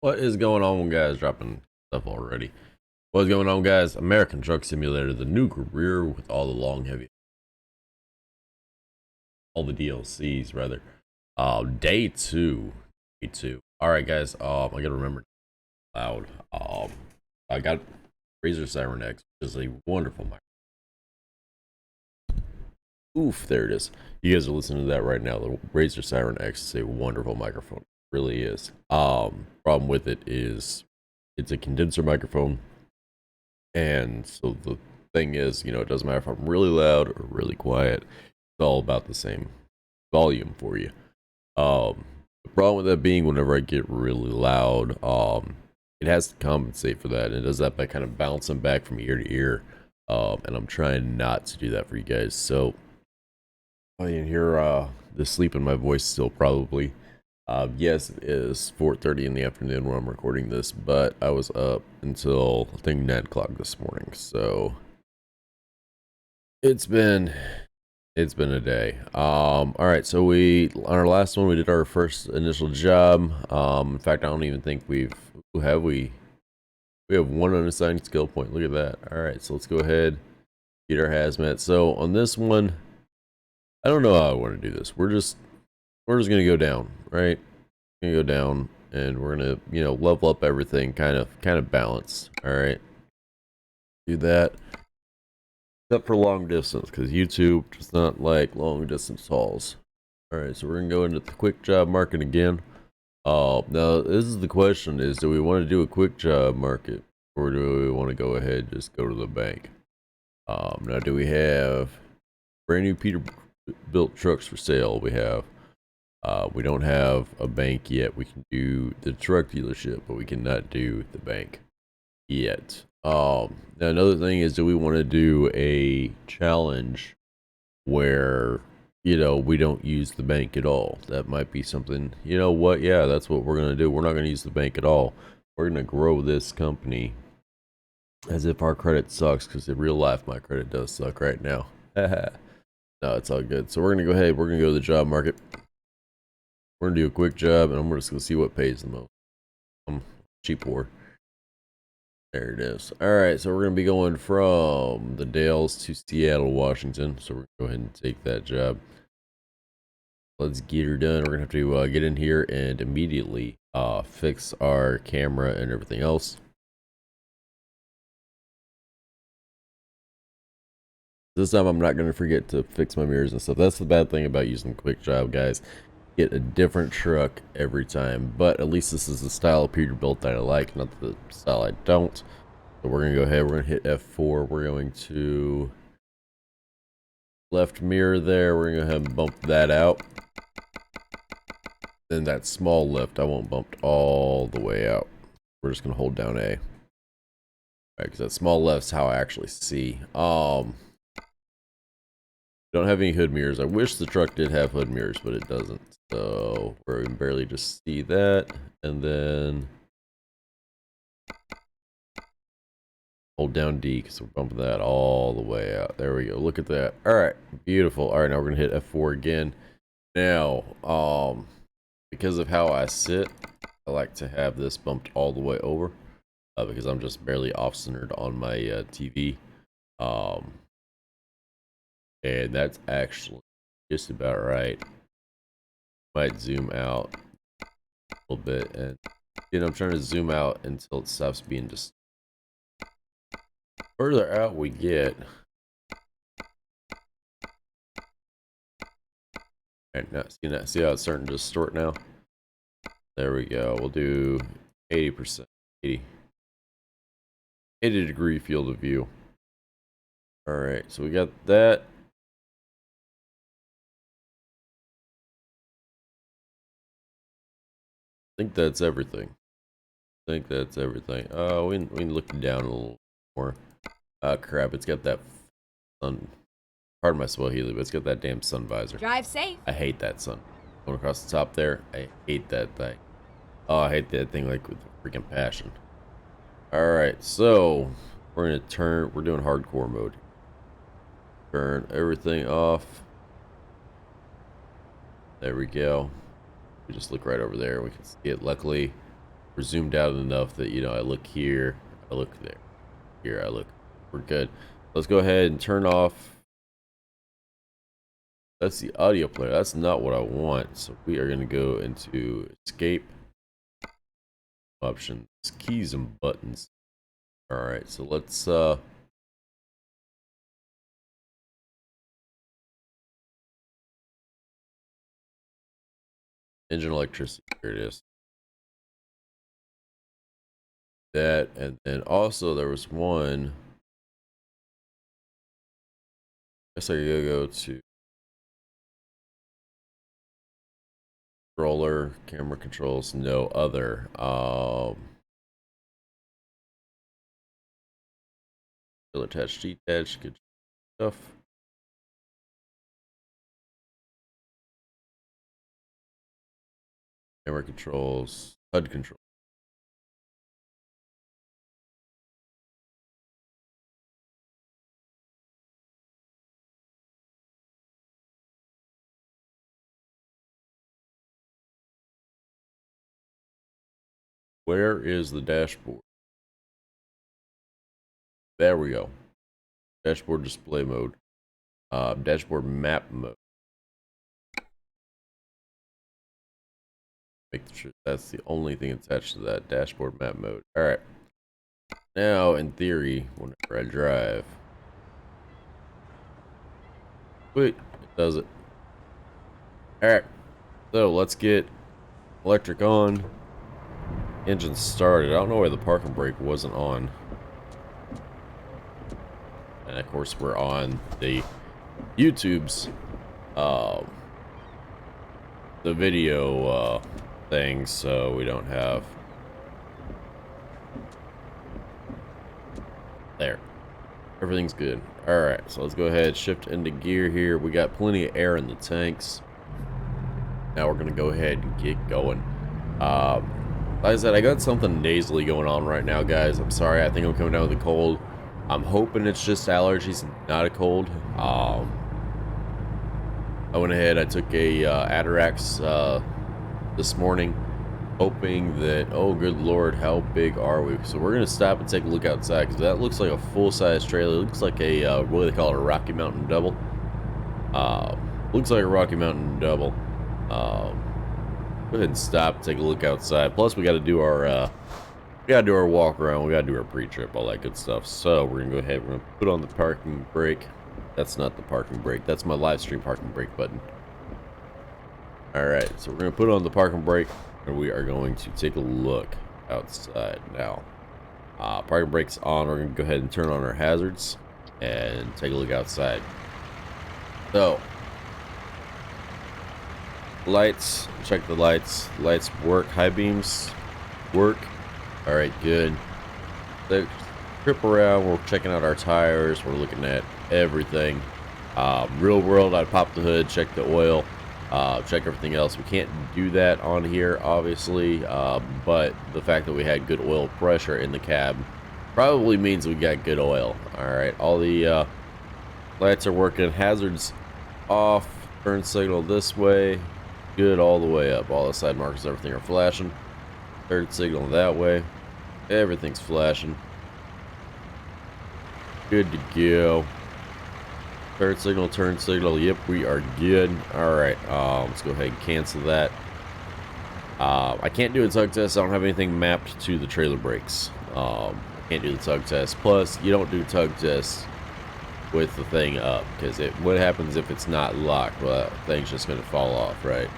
What is going on, guys? Dropping stuff already. What's going on, guys? American Truck Simulator, the new career with all the long, heavy, all the DLCs, rather. Day two. Day two. All right, guys. I gotta remember loud. I got Razor Siren X, which is a wonderful mic. Oof, there it is. You guys are listening to that right now. The Razor Siren X is a wonderful microphone. It really is. Problem with it is it's a condenser microphone. And so the thing is, it doesn't matter if I'm really loud or really quiet. It's all about the same volume for you. The problem with that being whenever I get really loud, it has to compensate for that. And it does that by kind of bouncing back from ear to ear. And I'm trying not to do that for you guys. So you can hear the sleep in my voice still probably. Yes, it is 4:30 in the afternoon when I'm recording this, but I was up until I think 9 o'clock this morning, so it's been a day. All right, so on our last one we did our first initial job. In fact, I don't even think we have one unassigned skill point. Look at that. All right, so let's go ahead get our hazmat. So on this one, I don't know how I want to do this. We're just gonna go down, right? Gonna go down, and we're gonna, level up everything, kind of balanced. All right, do that. Except for long distance, because YouTube does not like long distance hauls. All right, so we're gonna go into the quick job market again. Now this is the question: is do we want to do a quick job market, or do we want to go ahead and just go to the bank? Now do we have brand new Peterbilt trucks for sale? We don't have a bank yet. We can do the truck dealership, but we cannot do the bank yet. Now another thing is, do we want to do a challenge where, we don't use the bank at all? That might be something, you know what? Yeah, that's what we're going to do. We're not going to use the bank at all. We're going to grow this company as if our credit sucks, because in real life, my credit does suck right now. No, it's all good. So we're going to go ahead. We're going to go to the job market. We're gonna do a quick job, and I'm just gonna see what pays the most. Cheap whore. There it is. All right, so we're gonna be going from the Dalles to Seattle, Washington. So we're gonna go ahead and take that job. Let's get her done. We're gonna have to get in here and immediately fix our camera and everything else. This time I'm not gonna forget to fix my mirrors and stuff. That's the bad thing about using quick job, guys. Get a different truck every time, but at least this is the style of Peterbilt that I like, not the style I don't. So we're gonna go ahead, we're gonna hit F4. We're going to left mirror there. We're gonna go ahead and bump that out. Then that small lift I won't bump all the way out. We're just gonna hold down A. Right, because that small left's how I actually see. Don't have any hood mirrors. I wish the truck did have hood mirrors, but it doesn't. So we can barely just see that, and then hold down D because we're bumping that all the way out. There we go. Look at that. All right, beautiful. All right, now we're gonna hit F4 again. Now, because of how I sit, I like to have this bumped all the way over because I'm just barely off-centered on my TV. And that's actually just about right. Might zoom out a little bit, and I'm trying to zoom out until it stops being just further out we get. Right, now see how it's starting to distort now? There we go. We'll do 80%, 80 degree field of view. All right, so we got that. I think that's everything. We can look down a little more. Crap, it's got that sun. Pardon my Swahili, but it's got that damn sun visor. Drive safe. I hate that sun. Going across the top there, I hate that thing. Oh, I hate that thing like with freaking passion. Alright, so we're gonna turn, we're doing hardcore mode. Turn everything off. There we go. We just look right over there. We can see it. Luckily, we're zoomed out enough that, you know, I look here, I look there, here I look. We're good. Let's go ahead and turn off. That's the audio player. That's not what I want. So we are going to go into escape options, keys and buttons. All right, so let's engine electricity. Here it is. That, and then also there was one. I guess I gotta go to controller, camera controls, no other. Attach, detach, good stuff. Camera controls, HUD control. Where is the dashboard? There we go. Dashboard display mode. Dashboard map mode. Make sure that's the only thing attached to that. Dashboard map mode. Alright. Now, in theory, whenever I drive. Wait, it does it. Alright. So, let's get electric on. Engine started. I don't know why the parking brake wasn't on. And of course we're on the YouTube's the video thing, so we don't have there. Everything's good. Alright, so let's go ahead, shift into gear here. We got plenty of air in the tanks. Now we're gonna go ahead and get going. Like I said, I got something nasally going on right now, guys. I'm sorry. I think I'm coming down with a cold. I'm hoping it's just allergies, not a cold. I went ahead. I took a Atarax this morning, hoping that. Oh, good lord, how big are we? So we're gonna stop and take a look outside because that looks like a full-size trailer. It looks like a what do they call it? A Rocky Mountain double. Looks like a Rocky Mountain double. Go ahead and stop, take a look outside. Plus, we got to do our walk around. We got to do our pre-trip, all that good stuff. So we're gonna go ahead. We're gonna put on the parking brake. That's not the parking brake. That's my live stream parking brake button. All right, so we're gonna put on the parking brake, and we are going to take a look outside now. Parking brake's on. We're gonna go ahead and turn on our hazards and take a look outside. So. Lights, check the lights. Lights work. High beams work. All right, good. So, trip around. We're checking out our tires. We're looking at everything. Real world, I popped the hood, check the oil, check everything else. We can't do that on here, obviously, but the fact that we had good oil pressure in the cab probably means we got good oil. All right, all the lights are working. Hazards off. Turn signal this way. Good all the way up. All the side markers, everything are flashing. Third signal that way. Everything's flashing. Good to go. Third signal, turn signal. Yep, we are good. Alright, let's go ahead and cancel that. I can't do a tug test. I don't have anything mapped to the trailer brakes. I can't do the tug test. Plus, you don't do tug tests with the thing up, because what happens if it's not locked? Well, that thing's just going to fall off, right?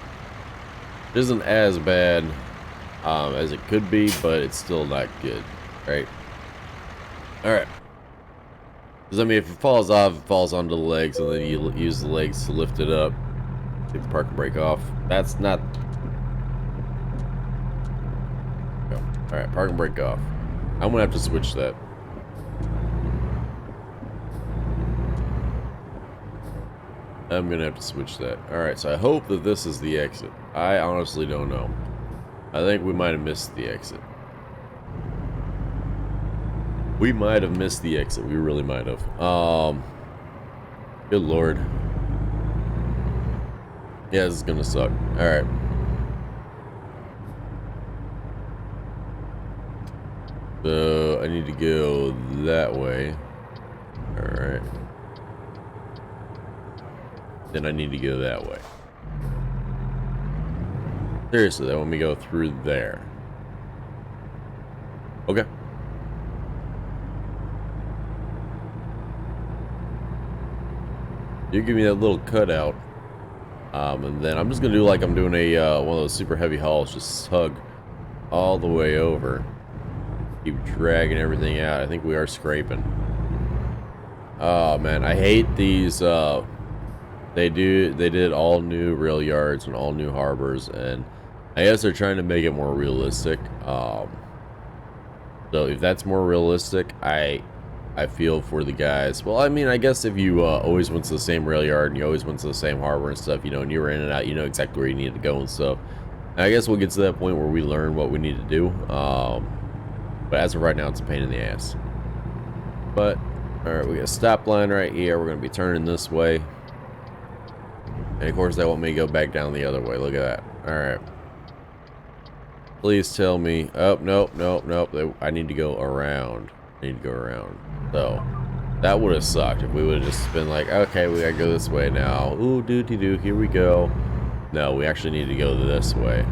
It isn't as bad as it could be, but it's still not good, right? Alright. Because, I mean, if it falls off, it falls onto the legs, and then you use the legs to lift it up. Take the parking brake off. That's not... Alright, parking brake off. I'm going to have to switch that. I'm gonna have to switch that. Alright, so I hope that this is the exit. I honestly don't know. I think we might have missed the exit. We might have missed the exit. We really might have. Good lord. Yeah, this is gonna suck. Alright. So I need to go that way. Alright. Then I need to go that way. Seriously, they want me to go through there. Okay. You give me that little cutout. And then I'm just gonna do like I'm doing a one of those super heavy hauls, just hug all the way over. Keep dragging everything out. I think we are scraping. Oh man, I hate these. They did all new rail yards and all new harbors, and I guess they're trying to make it more realistic. So if that's more realistic, I feel for the guys. Well, I mean, I guess if you always went to the same rail yard and you always went to the same harbor and stuff, you know, and you were in and out, you know exactly where you needed to go and stuff. And I guess we'll get to that point where we learn what we need to do. But as of right now, it's a pain in the ass. But all right, we got a stop line right here. We're gonna be turning this way, and of course they want me to go back down the other way. Look at that. All right. Please tell me. Oh, nope, nope, nope. I need to go around. I need to go around. So that would have sucked if we would have just been like, okay, we gotta go this way now. Ooh, doo-dee-doo, here we go. No, we actually need to go this way.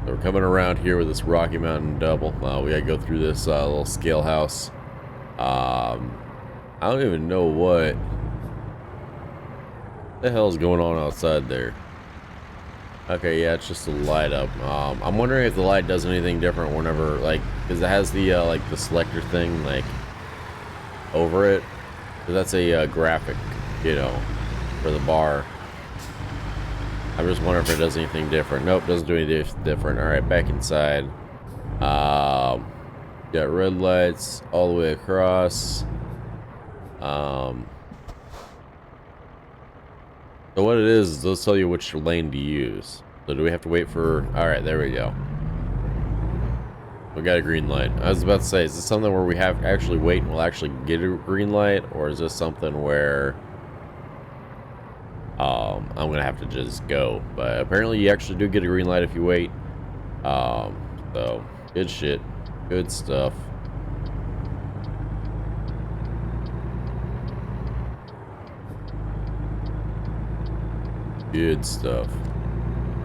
So we're coming around here with this Rocky Mountain double. We gotta go through this little scale house. I don't even know what the hell is going on outside there. Okay, yeah, it's just a light up. I'm wondering if the light does anything different whenever, like, because it has the like the selector thing like over it. So that's a graphic, you know, for the bar. I'm just wondering if it does anything different. Nope, doesn't do anything different. All right, back inside. Got red lights all the way across. So what it is they'll tell you which lane to use. So do we have to wait for... Alright, there we go. We got a green light. I was about to say, is this something where we have to actually wait and we'll actually get a green light? Or is this something where... I'm going to have to just go. But apparently you actually do get a green light if you wait. So, good shit. Good stuff. Good stuff.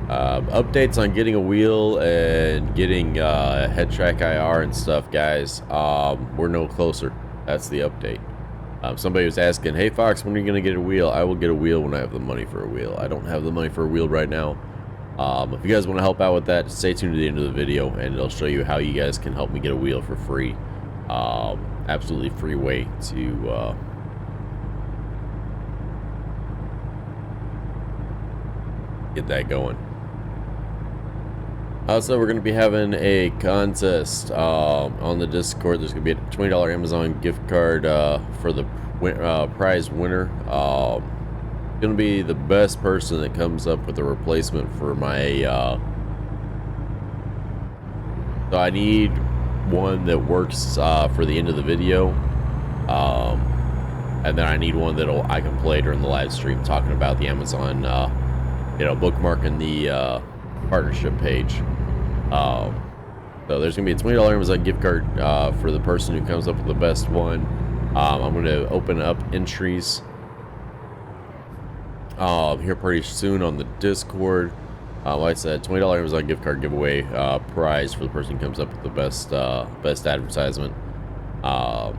Updates on getting a wheel and getting head track IR and stuff, guys. We're no closer. That's the update. Somebody was asking, hey Fox, when are you gonna get a wheel? I will get a wheel when I have the money for a wheel. I don't have the money for a wheel right now. If you guys want to help out with that, stay tuned to the end of the video and it'll show you how you guys can help me get a wheel for free. Absolutely free way to get that going. Also, we're going to be having a contest on the Discord. There's going to be a $20 Amazon gift card for the prize winner. Going to be the best person that comes up with a replacement for my so I need one that works for the end of the video, and then I need one that I can play during the live stream talking about the Amazon you know, bookmarking the partnership page. So there's gonna be a $20 Amazon gift card for the person who comes up with the best one. I'm gonna open up entries here pretty soon on the Discord. Like I said, $20 Amazon gift card giveaway prize for the person who comes up with the best best advertisement. I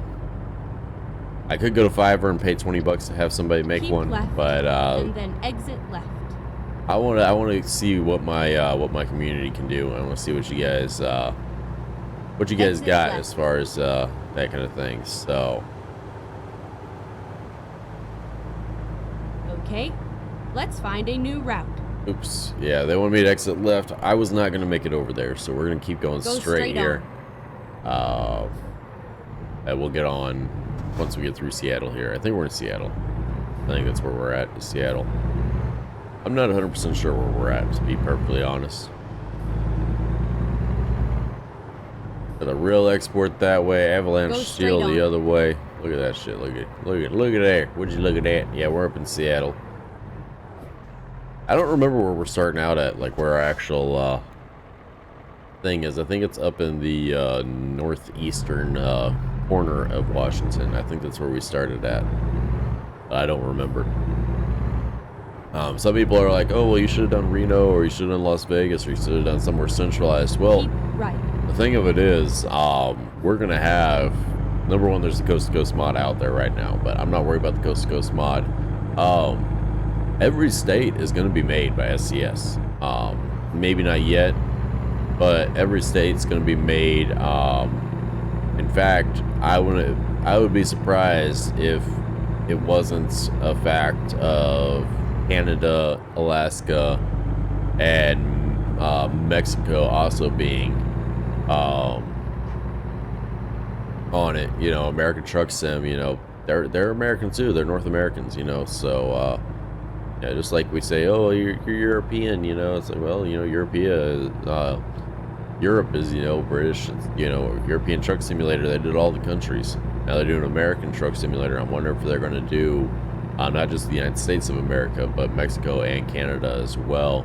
could go to Fiverr and pay $20 to have somebody make Keep one, left, but and then exit left. I want to see what my community can do. I want to see what you guys got as far as that kind of thing. So okay, let's find a new route. oops, yeah, they want me to exit left. I was not going to make it over there, so we're going to keep going straight here. And we'll get on once we get through Seattle here. I think we're in Seattle. I think that's where we're at, is Seattle. I'm not 100% sure where we're at, to be perfectly honest. Got a real export that way, avalanche steel the other way. Look at that shit. Look at there. Would you look at that? Yeah, we're up in Seattle. I don't remember where we're starting out at, like where our actual thing is. I think it's up in the northeastern corner of Washington. I think that's where we started at. I don't remember. Some people are like, oh, well, you should have done Reno, or you should have done Las Vegas, or you should have done somewhere centralized. Well, Keep right. the thing of it is, we're going to have, number one, there's the Coast to Coast mod out there right now, but I'm not worried about the Coast to Coast mod. Every state is going to be made by SCS. Maybe not yet, but every state's going to be made. In fact, I would be surprised if it wasn't a fact of Canada, Alaska, and Mexico also being on it. You know, American Truck Sim, you know, they're American too. They're North Americans, you know. So yeah, just like we say, oh, you're European, you know. It's like, well, you know, Europe is, you know, British. It's, you know, European Truck Simulator. They did all the countries. Now they're doing American Truck Simulator. I'm wondering if they're going to do not just the United States of America, but Mexico and Canada as well.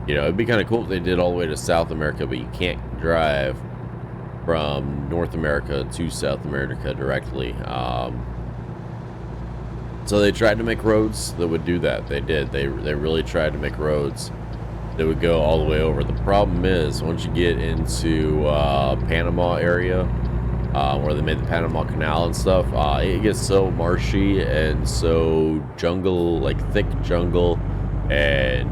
You know, it'd be kind of cool if they did all the way to South America, but you can't drive from North America to South America directly. So they tried to make roads that would do that. They did. They really tried to make roads that would go all the way over. The problem is, once you get into Panama area, where they made the Panama Canal and stuff, it gets so marshy and so jungle, like thick jungle, and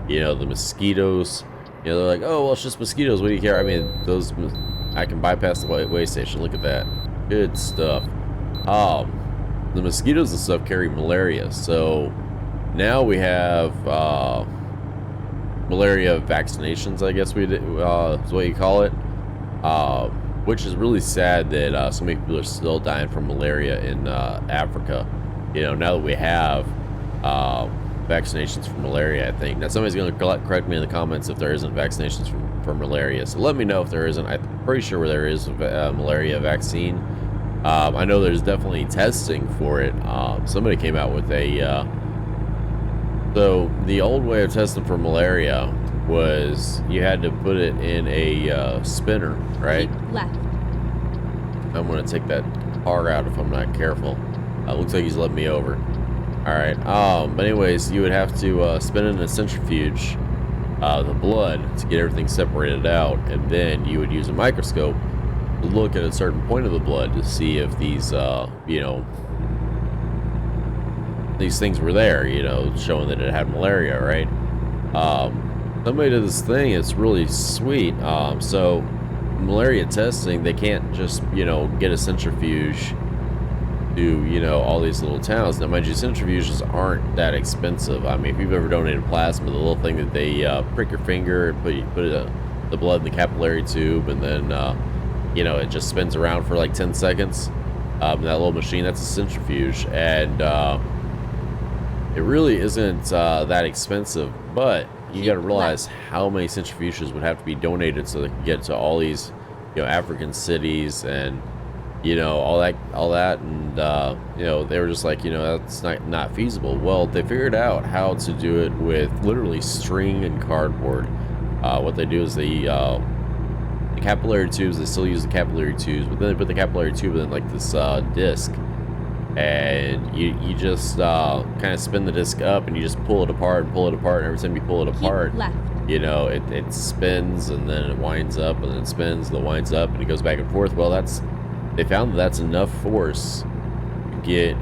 you know, the mosquitoes, you know, they're like, oh, well, it's just mosquitoes, what do you care? I mean, those, I can bypass the way station. Look at that, good stuff. The mosquitoes and stuff carry malaria, so now we have malaria vaccinations, I guess is what you call it, which is really sad that so many people are still dying from malaria in Africa. You know, now that we have vaccinations for malaria, I think. Now, somebody's going to correct me in the comments if there isn't vaccinations for malaria, so let me know if there isn't. I'm pretty sure there is a malaria vaccine. I know there's definitely testing for it. Somebody came out with a so the old way of testing for malaria was you had to put it in a spinner, right? Keep left. I'm gonna take that car out if I'm not careful. Looks like he's letting me over. All right. But anyways, you would have to spin it in a centrifuge, the blood, to get everything separated out, and then you would use a microscope to look at a certain point of the blood to see if these, you know, these things were there, you know, showing that it had malaria, right? Somebody did this thing, it's really sweet. So malaria testing, they can't just, you know, get a centrifuge to, you know, all these little towns. Now, mind you, centrifuges aren't that expensive. I mean, if you've ever donated plasma, the little thing that they prick your finger and put the blood in the capillary tube, and then you know, it just spins around for like 10 seconds. That little machine, that's a centrifuge, and it really isn't that expensive, but you got to realize how many centrifuges would have to be donated so they can get to all these, you know, African cities, and you know, all that, and you know, they were just like, you know, that's not feasible. Well, they figured out how to do it with literally string and cardboard. What they do is the capillary tubes, they still use the capillary tubes, but then they put the capillary tube in like this disc, and you just kind of spin the disc up, and you just pull it apart and pull it apart, and every time you pull it apart, you know, it spins, and then it winds up, and then it spins, and it winds up, and it goes back and forth. Well, they found that's enough force to get,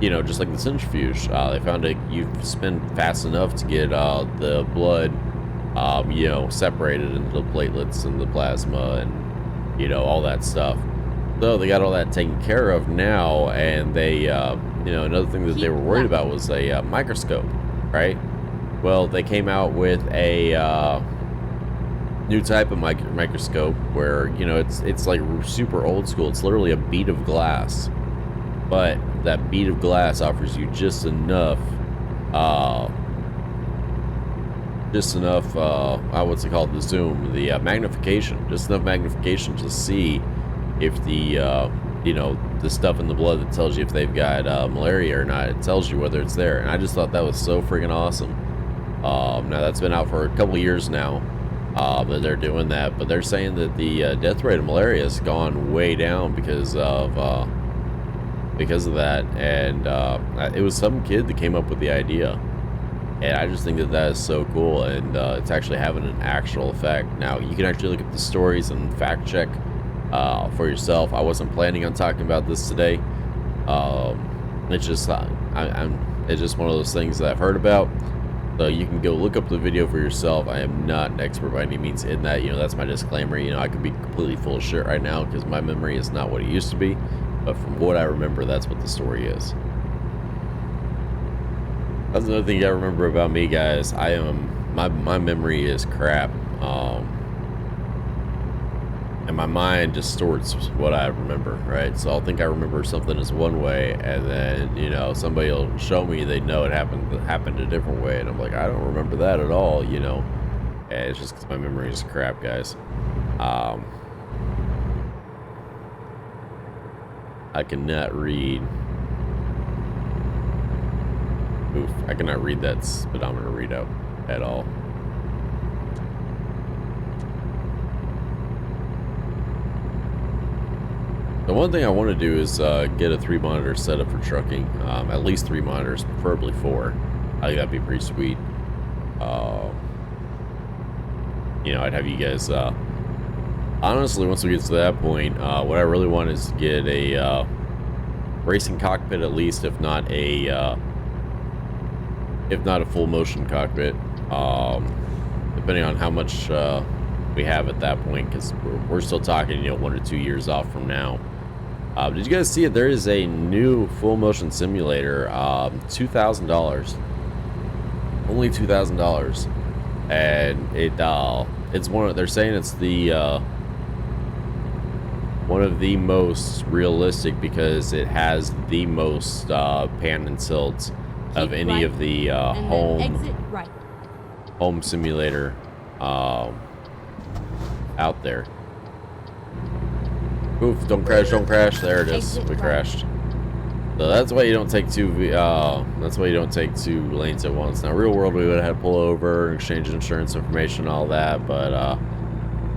you know, just like the centrifuge. They found that you spin fast enough to get the blood, you know, separated into the platelets and the plasma, and you know, all that stuff. So they got all that taken care of now, and they, you know, another thing that they were worried about was a microscope, right? Well, they came out with a new type of microscope where, you know, it's like super old school. It's literally a bead of glass, but that bead of glass offers you just enough what's it called, the zoom, the magnification, just enough magnification to see if the you know, the stuff in the blood that tells you if they've got malaria or not. It tells you whether it's there, and I just thought that was so freaking awesome. Now that's been out for a couple years now, that they're doing that, but they're saying that the death rate of malaria has gone way down because of that, and it was some kid that came up with the idea, and I just think that that is so cool, and it's actually having an actual effect. Now you can actually look at the stories and fact check for yourself. I wasn't planning on talking about this today. It's just it's just one of those things that I've heard about. So you can go look up the video for yourself. I am not an expert by any means in that. You know, that's my disclaimer. You know, I could be completely full of shit right now because my memory is not what it used to be. But from what I remember, that's what the story is. That's another thing you gotta remember about me, guys. My memory is crap. And my mind distorts what I remember, right? So I'll think I remember something as one way, and then, you know, somebody will show me they know it happened a different way, and I'm like, I don't remember that at all, you know? And it's just because my memory is crap, guys. I cannot read. Oof, I cannot read that speedometer readout at all. The one thing I want to do is get a 3-monitor setup for trucking. At least 3 monitors, preferably 4. I think that'd be pretty sweet. You know, I'd have you guys... honestly, once we get to that point, what I really want is to get a racing cockpit at least, if not a full motion cockpit. Depending on how much we have at that point, because we're still talking, you know, 1 or 2 years off from now. Did you guys see it? There is a new full motion simulator, $2,000, only $2,000, and it's one of, they're saying it's the one of the most realistic because it has the most pan and tilt of any right, of the home simulator out there. Oof, don't crash, don't crash. There it is. We crashed. So that's why you don't take two lanes at once. Now, real world, we would have had to pull over, exchange insurance information, all that, but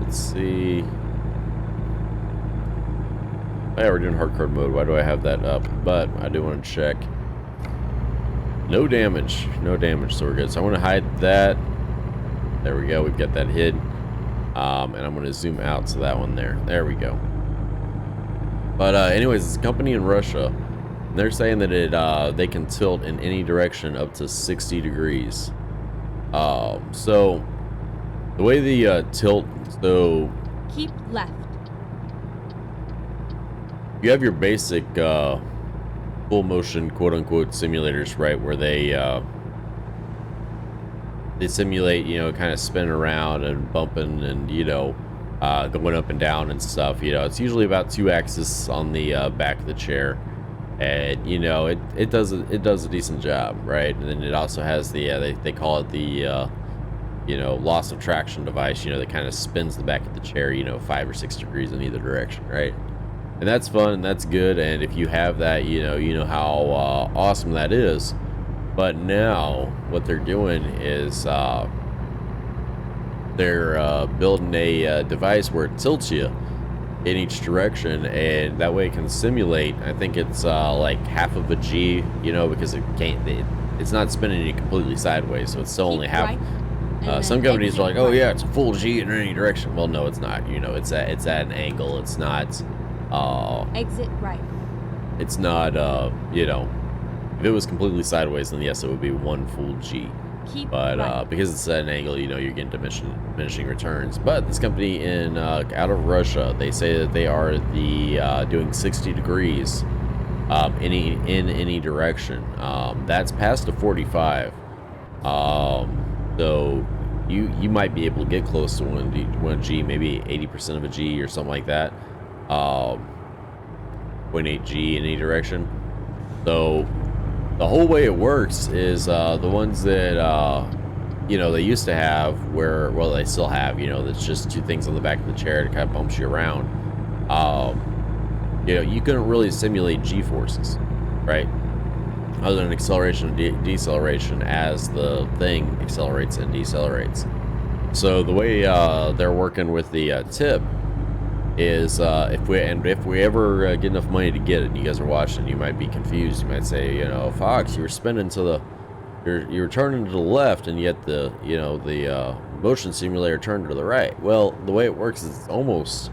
let's see. Oh, yeah, we're doing hardcore mode. Why do I have that up? But I do want to check. No damage, so we're good. So I want to hide that. There we go. We've got that hid. And I'm going to zoom out to that one there. There we go. But anyways, it's a company in Russia. They're saying that they can tilt in any direction up to 60 degrees. So the way the tilt, so keep left. You have your basic full motion quote unquote simulators, right, where they simulate, you know, kind of spinning around and bumping and, you know, going up and down and stuff. You know, it's usually about 2 axis on the back of the chair, and you know, it does a decent job, right? And then it also has the they call it the you know, loss of traction device, you know, that kind of spins the back of the chair, you know, 5 or 6 degrees in either direction, right? And that's fun and that's good, and if you have that, you know how awesome that is. But now what they're doing is they're building a device where it tilts you in each direction, and that way it can simulate, I think it's like half of a G, you know, because it's not spinning you completely sideways, so it's still only half. Right, some companies are like, oh yeah, it's a full G in any direction. Well, no, it's not. You know, it's at an angle. It's not exit right. It's not you know, if it was completely sideways, then yes, it would be 1 full G. But right, because it's at an angle, you know, you're getting diminishing returns. But this company in out of Russia, they say that they are the doing 60 degrees in any direction. That's past a 45. So you might be able to get close to 1 G, maybe 80% of a G or something like that. 0.8 G in any direction. So the whole way it works is the ones that you know, they used to have, where, well, they still have, you know, that's just 2 things on the back of the chair to kind of bumps you around. you know, you couldn't really simulate G-forces, right? Other than acceleration and deceleration as the thing accelerates and decelerates. So the way they're working with the tip is if we ever get enough money to get it, you guys are watching, you might be confused. You might say, you know, Fox, you were spinning to the, you were turning to the left, and yet the, you know, the motion simulator turned to the right. Well, the way it works is it's almost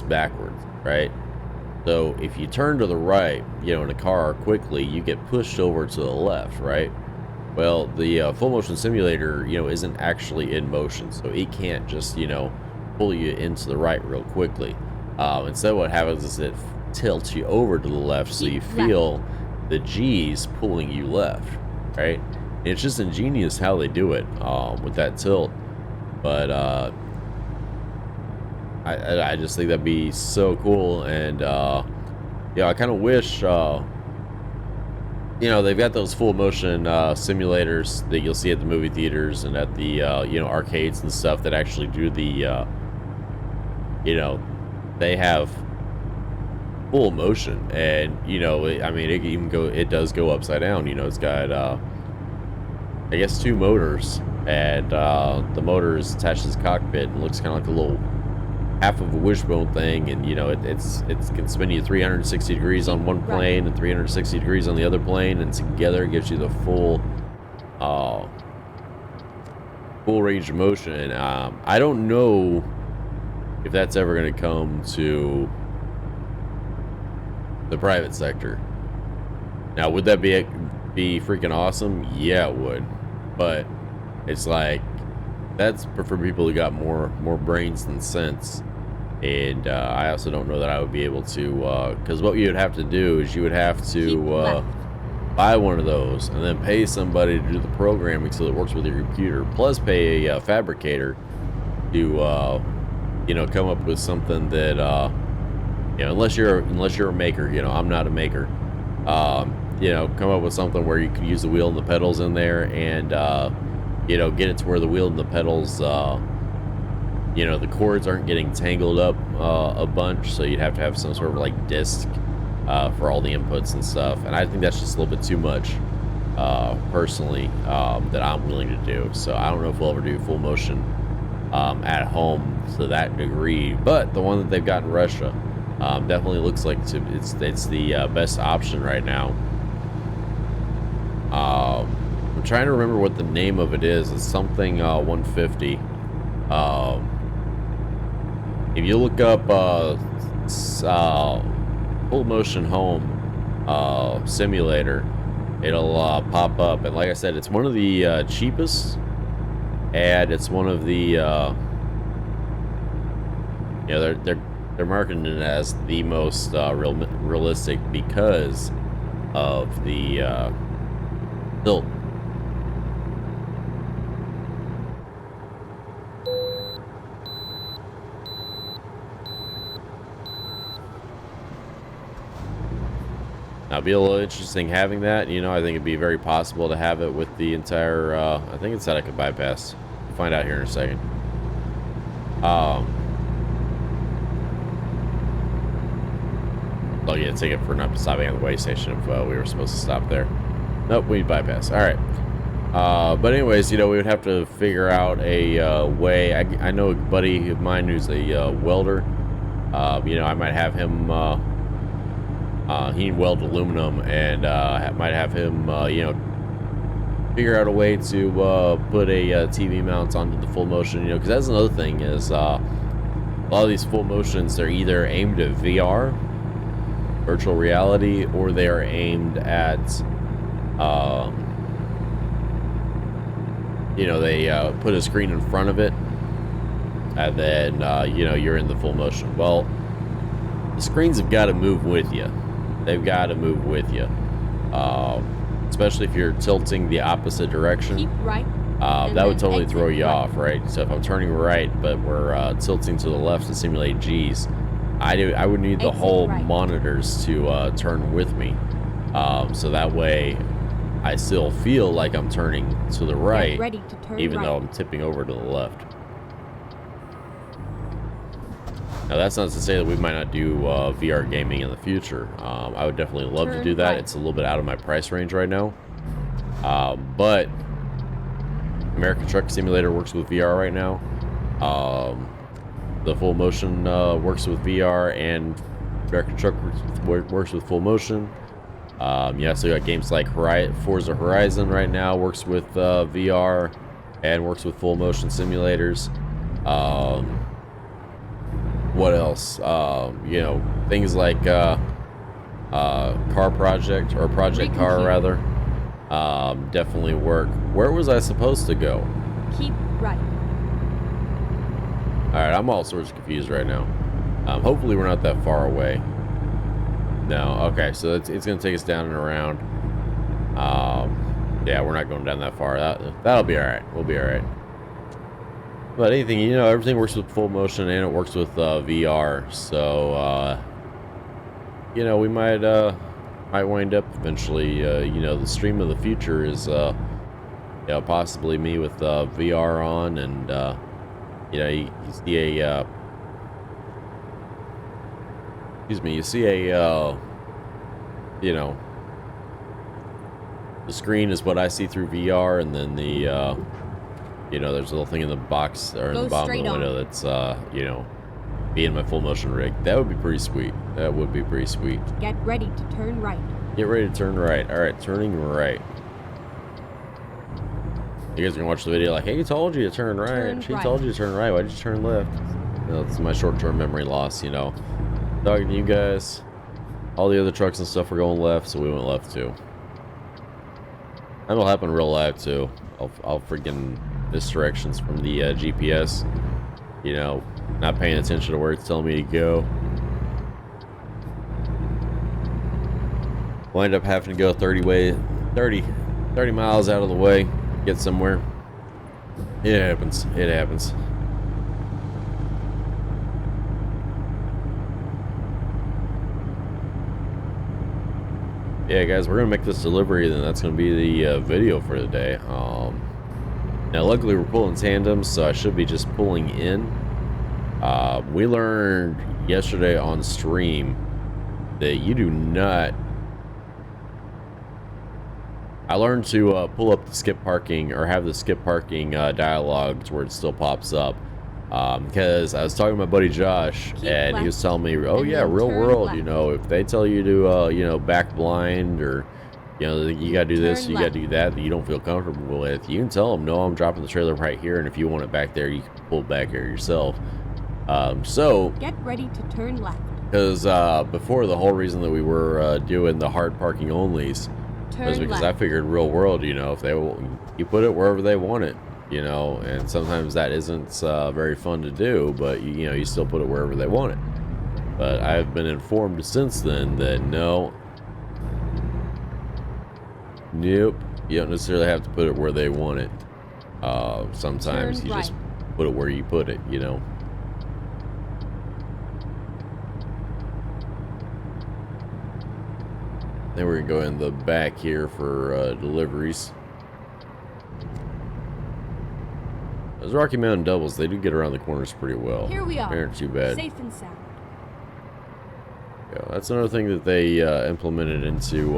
backwards, right? So if you turn to the right, you know, in a car quickly, you get pushed over to the left, right? Well, the full motion simulator, you know, isn't actually in motion, so it can't just, you know, pull you into the right real quickly. Instead, what happens is it tilts you over to the left, so you feel the G's pulling you left, right? And it's just ingenious how they do it with that tilt, but I just think that'd be so cool. And yeah, I kind of wish you know, they've got those full motion simulators that you'll see at the movie theaters and at the you know, arcades and stuff that actually do the you know, they have full motion. And you know, I mean, it even it does go upside down. You know, it's got I guess 2 motors, and the motor is attached to this cockpit and looks kind of like a little half of a wishbone thing. And you know, it can spin you 360 degrees on one plane and 360 degrees on the other plane, and together it gives you the full range of motion. I don't know if that's ever going to come to the private sector. Now, would that be freaking awesome? Yeah, it would. But it's like, that's for people who got more brains than sense. And I also don't know that I would be able to, because what you would have to do is you would have to buy one of those and then pay somebody to do the programming so that it works with your computer, plus pay a fabricator to you know, come up with something that you know, unless you're a maker. You know, I'm not a maker. You know, come up with something where you can use the wheel and the pedals in there, and you know, get it to where the wheel and the pedals, you know, the cords aren't getting tangled up a bunch, so you'd have to have some sort of like disc for all the inputs and stuff. And I think that's just a little bit too much personally, that I'm willing to do. So I don't know if we'll ever do full motion at home to that degree, but the one that they've got in Russia definitely looks like it's the best option right now. I'm trying to remember what the name of it is. It's something 150. If you look up full motion home simulator, it'll pop up. And like I said, it's one of the cheapest, and it's one of the you know, they're marketing it as the most realistic because of the tilt. Now, it'd be a little interesting having that. You know, I think it'd be very possible to have it with the entire, I think it's static bypass. We'll find out here in a second. I'll get a ticket for not stopping at the way station if we were supposed to stop there. Nope, we bypass. All right. But anyways, you know, we would have to figure out a way. I know a buddy of mine who's a welder. You know, I might have him, he weld aluminum, and might have him, you know, figure out a way to put a TV mount onto the full motion, you know, because that's another thing is a lot of these full motions, they're either aimed at VR, virtual reality, or they are aimed at, you know, they put a screen in front of it, and then, you know, you're in the full motion. Well, the screens have got to move with you. They've got to move with you, especially if you're tilting the opposite direction. Keep right. That would totally throw you off, right? So if I'm turning right, but we're tilting to the left to simulate G's, I would need the whole monitors to turn with me, so that way I still feel like I'm turning to the right, ready to turn even right. though I'm tipping over to the left. Now, that's not to say that we might not do VR gaming in the future. I would definitely love to do that. Right. It's a little bit out of my price range right now. But American Truck Simulator works with VR right now. The Full Motion works with VR, and American Truck works with Full Motion. Yeah, so you got games like Forza Horizon right now works with VR and works with Full Motion simulators. What else? You know, things like Car Project, or Project Car rather, definitely work. Where was I supposed to go? Keep right. All right, I'm all sorts of confused right now. Hopefully we're not that far away. No, okay, so it's gonna take us down and around. Yeah, we're not going down that far. That'll be all right. We'll be all right. But anything, you know, everything works with Full Motion and it works with VR. So, you know, we might wind up eventually. You know, the stream of the future is, you know, possibly me with VR on, and you know, you see a, excuse me, you see a, you know, the screen is what I see through VR, and then the, you know, there's a little thing in the box or in the bottom of the window that's, you know, me in my Full Motion rig. That would be pretty sweet. That would be pretty sweet. Get ready to turn right. Get ready to turn right. All right, turning right. You guys are gonna watch the video like, hey, he told you to turn right. She told you to turn right. Why did you turn left? You know, it's my short-term memory loss, you know. Talking to you guys. All the other trucks and stuff were going left, so we went left too. That'll happen in real life too. I'll freaking miss directions from the GPS. You know, not paying attention to where it's telling me to go. Wind up having to go 30 miles out of the way, get somewhere. It happens. It happens. Yeah, guys, we're gonna make this delivery, then that's gonna be the video for the day. Now, luckily, we're pulling tandems, so I should be just pulling in. We learned yesterday on stream that you do not. I learned to pull up the skip parking, or have the skip parking dialogue to where it still pops up. Because I was talking to my buddy Josh, and he was telling me, oh yeah, real world, you know, if they tell you to, you know, back blind, or, you know, you gotta do this, you gotta do that you don't feel comfortable with, you can tell them, no, I'm dropping the trailer right here, and if you want it back there, you can pull it back here yourself. So get ready to turn left. Because before, the whole reason that we were doing the hard parking onlys was because I figured real world, you know, if you put it wherever they want it, you know, and sometimes that isn't very fun to do, but you know, you still put it wherever they want it. But I've been informed since then that nope, you don't necessarily have to put it where they want it. Sometimes you just put it where you put it, you know. Then we're gonna go in the back here for deliveries. Those Rocky Mountain doubles, they do get around the corners pretty well. Here we are. They aren't too bad. Safe and sound. Yeah, that's another thing that they implemented into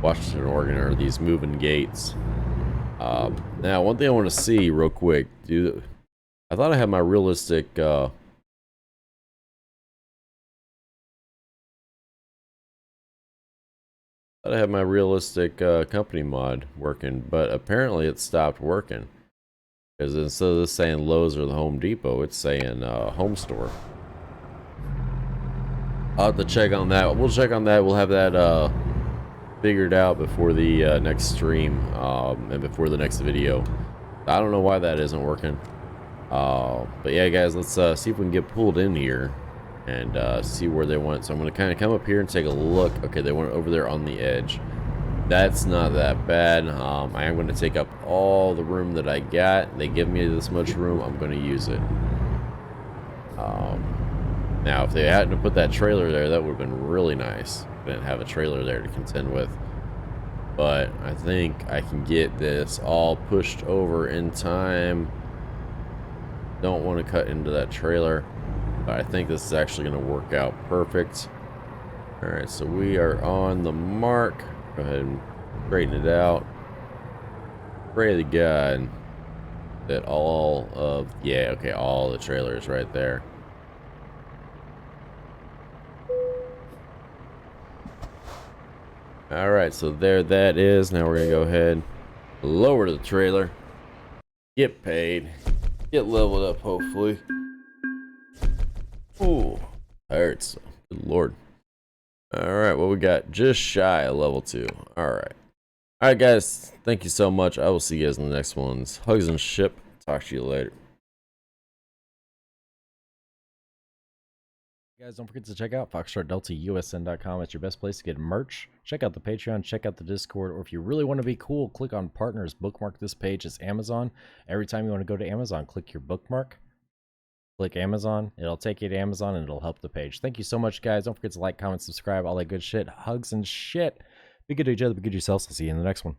Washington, Oregon, are these moving gates. Now, one thing I want to see real quick, I thought I had my realistic company mod working, but apparently it stopped working. Because instead of this saying Lowe's or the Home Depot, it's saying Home Store. I'll have to check on that. We'll check on that. We'll have that figured out before the next stream and before the next video. I don't know why that isn't working. But yeah, guys, let's see if we can get pulled in here and see where they want. So I'm going to kind of come up here and take a look. Okay, they went over there on the edge. That's not that bad. I am going to take up all the room that I got. They give me this much room, I'm going to use it. Now, if they hadn't put that trailer there, that would have been really nice. Didn't have a trailer there to contend with. But I think I can get this all pushed over in time. Don't want to cut into that trailer. I think this is actually going to work out perfect. Alright, so we are on the mark. Go ahead and straighten it out. Pray to God that all of... Yeah, okay, all the trailers right there. Alright, so there that is. Now we're going to go ahead, lower the trailer, get paid, get leveled up, hopefully. Ooh, hurts. Good lord. Alright, well, we got just shy of level 2. Alright. Alright, guys. Thank you so much. I will see you guys in the next ones. Hugs and ship. Talk to you later. Guys, don't forget to check out foxtrotdeltausn.com. It's your best place to get merch. Check out the Patreon, check out the Discord, or if you really want to be cool, click on partners. Bookmark this page. It's Amazon. Every time you want to go to Amazon, click your bookmark. Click Amazon. It'll take you to Amazon and it'll help the page. Thank you so much, guys. Don't forget to like, comment, subscribe, all that good shit. Hugs and shit. Be good to each other, be good to yourselves. I'll see you in the next one.